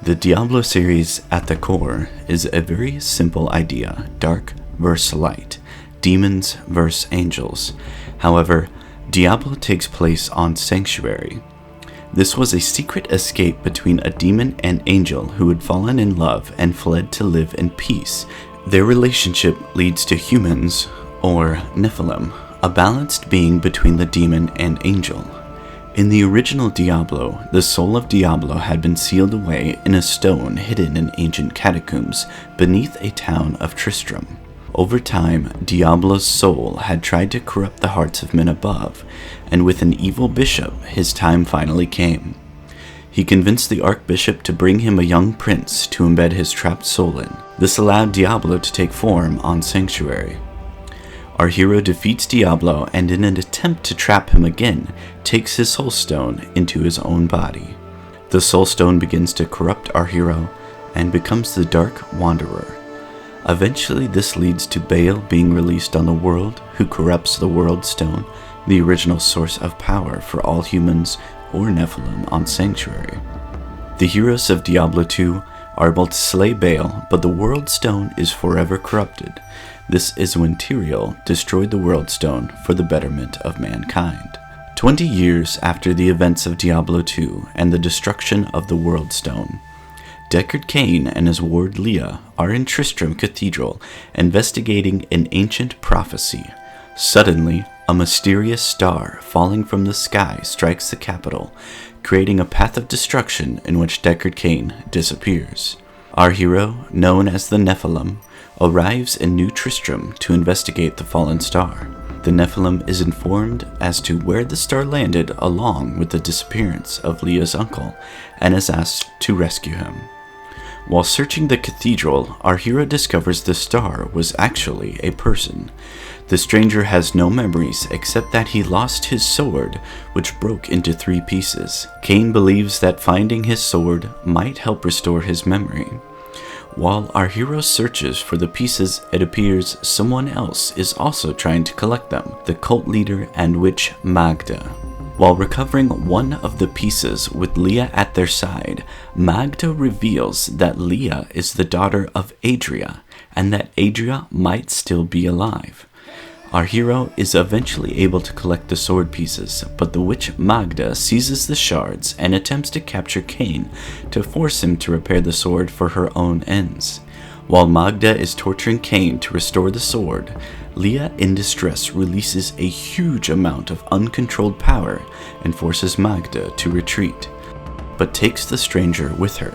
The Diablo series, at the core, is a very simple idea: dark versus light, demons versus angels. However, Diablo takes place on Sanctuary. This was a secret escape between a demon and angel who had fallen in love and fled to live in peace. Their relationship leads to humans, or Nephilim, a balanced being between the demon and angel. In the original Diablo, the soul of Diablo had been sealed away in a stone hidden in ancient catacombs beneath a town of Tristram. Over time, Diablo's soul had tried to corrupt the hearts of men above, and with an evil bishop, his time finally came. He convinced the archbishop to bring him a young prince to embed his trapped soul in. This allowed Diablo to take form on Sanctuary. Our hero defeats Diablo and, in an attempt to trap him again, takes his soul stone into his own body. The soul stone begins to corrupt our hero and becomes the Dark Wanderer. Eventually, this leads to Baal being released on the world, who corrupts the World Stone, the original source of power for all humans or Nephilim on Sanctuary. The heroes of Diablo 2 are able to slay Baal, but the World Stone is forever corrupted. This is when Tyrael destroyed the World Stone for the betterment of mankind. 20 years after the events of Diablo 2 and the destruction of the World Stone, Deckard Cain and his ward Leah are in Tristram Cathedral investigating an ancient prophecy. Suddenly, a mysterious star falling from the sky strikes the capital, creating a path of destruction in which Deckard Cain disappears. Our hero, known as the Nephilim, arrives in New Tristram to investigate the fallen star. The Nephilim is informed as to where the star landed along with the disappearance of Leah's uncle and is asked to rescue him. While searching the cathedral, our hero discovers the star was actually a person. The stranger has no memories except that he lost his sword, which broke into 3 pieces. Cain believes that finding his sword might help restore his memory. While our hero searches for the pieces, it appears someone else is also trying to collect them, the cult leader and witch Magda. While recovering one of the pieces with Leah at their side, Magda reveals that Leah is the daughter of Adria, and that Adria might still be alive. Our hero is eventually able to collect the sword pieces, but the witch Magda seizes the shards and attempts to capture Cain to force him to repair the sword for her own ends. While Magda is torturing Cain to restore the sword, Leah, in distress, releases a huge amount of uncontrolled power and forces Magda to retreat, but takes the stranger with her.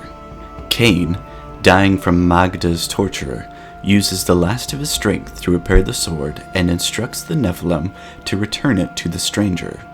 Cain, dying from Magda's torture, uses the last of his strength to repair the sword and instructs the Nephilim to return it to the stranger.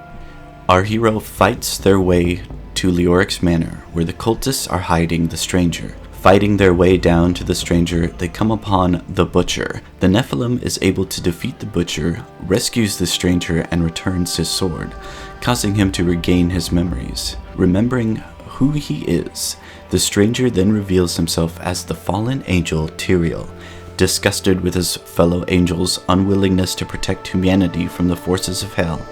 Our hero fights their way to Leoric's manor, where the cultists are hiding the stranger. Fighting their way down to the stranger, they come upon the Butcher. The Nephilim is able to defeat the Butcher, rescues the stranger, and returns his sword, causing him to regain his memories. Remembering who he is, the stranger then reveals himself as the fallen angel Tyrael. Disgusted with his fellow angels' unwillingness to protect humanity from the forces of hell,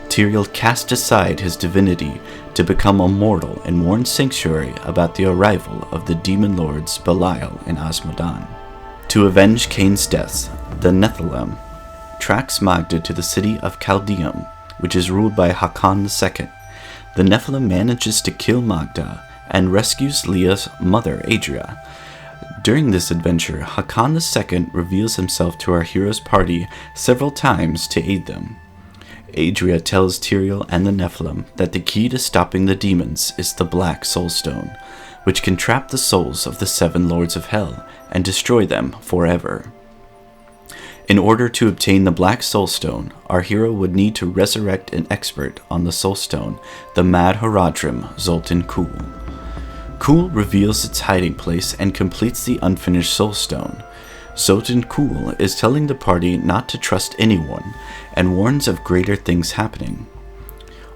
Tyrael casts aside his divinity to become immortal and warns Sanctuary about the arrival of the demon lords Belial and Asmodan. To avenge Cain's death, the Nephilim tracks Magda to the city of Chaldeum, which is ruled by Hakan II. The Nephilim manages to kill Magda and rescues Leah's mother, Adria. During this adventure, Hakan II reveals himself to our hero's party several times to aid them. Adria tells Tyrael and the Nephilim that the key to stopping the demons is the Black Soul Stone, which can trap the souls of the 7 lords of hell and destroy them forever. In order to obtain the Black Soul Stone, our hero would need to resurrect an expert on the Soul Stone, the Mad Horadrim Zoltan Kuhl. Kuhl reveals its hiding place and completes the unfinished Soul Stone. Zoltan Kuhl is telling the party not to trust anyone and warns of greater things happening.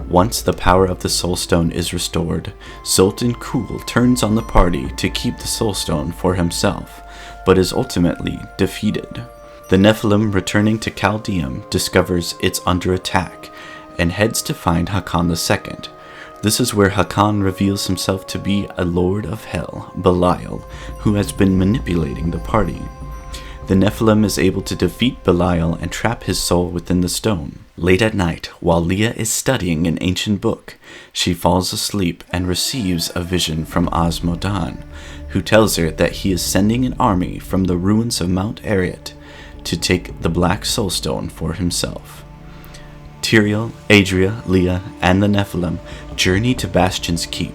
Once the power of the Soul Stone is restored, Zoltan Kuhl turns on the party to keep the Soul Stone for himself, but is ultimately defeated. The Nephilim, returning to Chaldeum, discovers it's under attack and heads to find Hakan II. This is where Hakan reveals himself to be a lord of hell, Belial, who has been manipulating the party. The Nephilim is able to defeat Belial and trap his soul within the stone. Late at night, while Leah is studying an ancient book, she falls asleep and receives a vision from Osmodan, who tells her that he is sending an army from the ruins of Mount Arret to take the Black Soul Stone for himself. Tyrael, Adria, Leah, and the Nephilim journey to Bastion's Keep,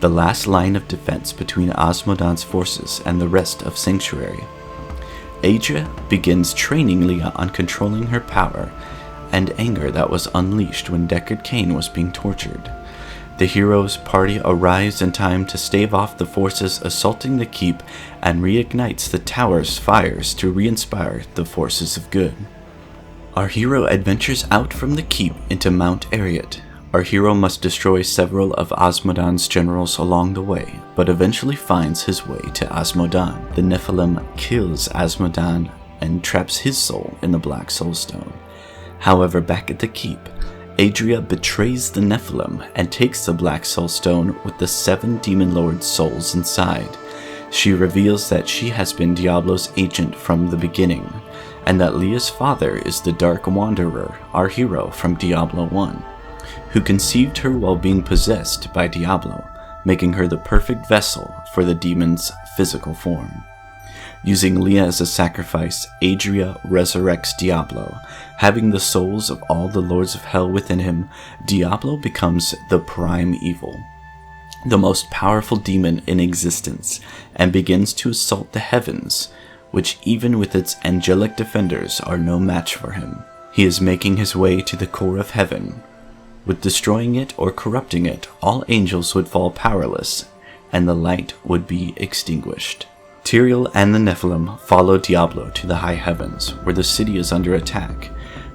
the last line of defense between Osmodan's forces and the rest of Sanctuary. Adria begins training Leah on controlling her power and anger that was unleashed when Deckard Cain was being tortured. The heroes' party arrives in time to stave off the forces assaulting the keep and reignites the tower's fires to re-inspire the forces of good. Our hero adventures out from the keep into Mount Arret. Our hero must destroy several of Osmodan's generals along the way, but eventually finds his way to Osmodan. The Nephilim kills Osmodan and traps his soul in the Black Soul Stone. However, back at the keep, Adria betrays the Nephilim and takes the Black Soul Stone with the 7 Demon Lords' souls inside. She reveals that she has been Diablo's agent from the beginning, and that Leah's father is the Dark Wanderer, our hero from Diablo 1, who conceived her while being possessed by Diablo, making her the perfect vessel for the demon's physical form. Using Leah as a sacrifice, Adria resurrects Diablo. Having the souls of all the lords of hell within him, Diablo becomes the prime evil, the most powerful demon in existence, and begins to assault the heavens, which even with its angelic defenders are no match for him. He is making his way to the core of heaven. With destroying it or corrupting it, all angels would fall powerless, and the light would be extinguished. Tyrael and the Nephilim follow Diablo to the high heavens, where the city is under attack.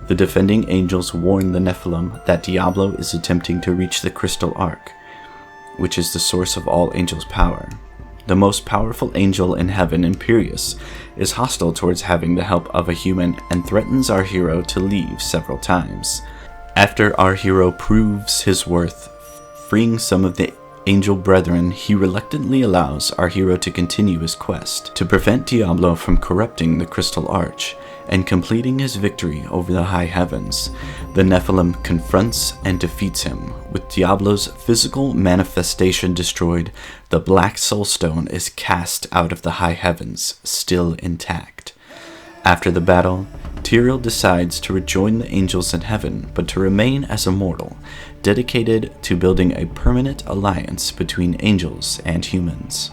The defending angels warn the Nephilim that Diablo is attempting to reach the Crystal Ark, which is the source of all angels' power. The most powerful angel in heaven, Imperius, is hostile towards having the help of a human and threatens our hero to leave several times. After our hero proves his worth, freeing some of the angel brethren, he reluctantly allows our hero to continue his quest to prevent Diablo from corrupting the Crystal Arch and completing his victory over the high heavens. The Nephilim confronts and defeats him. With Diablo's physical manifestation destroyed, the Black Soul Stone is cast out of the high heavens, still intact. After the battle, Tyrael decides to rejoin the angels in heaven, but to remain as a mortal, dedicated to building a permanent alliance between angels and humans.